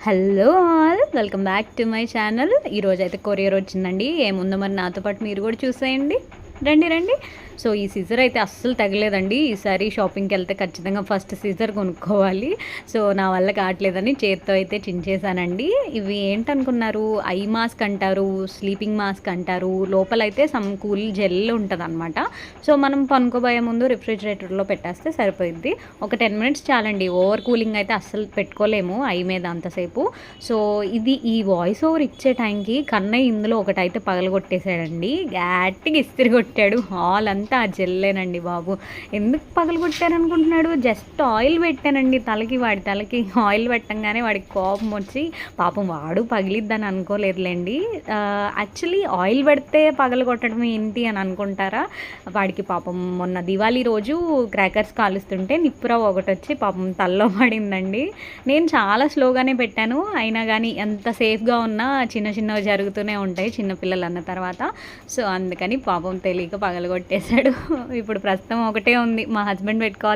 Hello all, welcome back to my channel. ఈరోజు అయితే courier వచ్చిందండి. ఏముందో మరి నాతో పాటు మీరు కూడా చూసేయండి. రండి రండి. సో ఈ సీజర్ అయితే అస్సలు తగలేదండి. ఈసారి షాపింగ్కి వెళ్తే ఖచ్చితంగా ఫస్ట్ సీజర్ కొనుక్కోవాలి. సో నా వల్ల కావట్లేదని చేత్తో అయితే చించేసానండి. ఇవి ఏంటనుకున్నారు, ఐ మాస్క్ అంటారు, స్లీపింగ్ మాస్క్ అంటారు. లోపలైతే సమ్ కూల్ జెల్ ఉంటుంది అనమాట. సో మనం పనుకోబోయే ముందు రిఫ్రిజిరేటర్లో పెట్టేస్తే సరిపోయిద్ది. ఒక 10 మినిట్స్ చాలండి. ఓవర్ కూలింగ్ అయితే అస్సలు పెట్టుకోలేము ఐ మీద అంతసేపు. సో ఈ వాయిస్ ఓవర్ ఇచ్చే టైంకి కన్నయ్య ఇందులో ఒకటైతే పగలగొట్టేశాడండి. గట్టిగా ఇస్తిరి కొట్టాడు. హాల్ అంతా ఆ జెల్లేనండి బాబు. ఎందుకు పగలగొట్టారనుకుంటున్నాడు? జస్ట్ ఆయిల్ పెట్టానండి తలకి. వాడి తలకి ఆయిల్ పెట్టంగానే వాడికి కోపం వచ్చి, పాపం వాడు పగిలిద్దని అనుకోలేదులేండి. యాక్చువల్లీ ఆయిల్ పెడితే పగలగొట్టడం ఏంటి అని అనుకుంటారా? వాడికి పాపం మొన్న దివాళీ రోజు క్రాకర్స్ కాలుస్తుంటే నిప్పురవ్వ ఒకటి వచ్చి పాపం తల్లో పడిందండి. నేను చాలా స్లోగానే పెట్టాను, అయినా కానీ ఎంత సేఫ్గా ఉన్నా చిన్న చిన్నవి జరుగుతూనే ఉంటాయి చిన్నపిల్లలు అన్న తర్వాత. సో అందుకని పాపం తెలియక పగలగొట్టేశాడు. ఇప్పుడు ప్రస్తుతం ఒకటే ఉంది, మా హస్బెండ్ పెట్టుకోవాలి.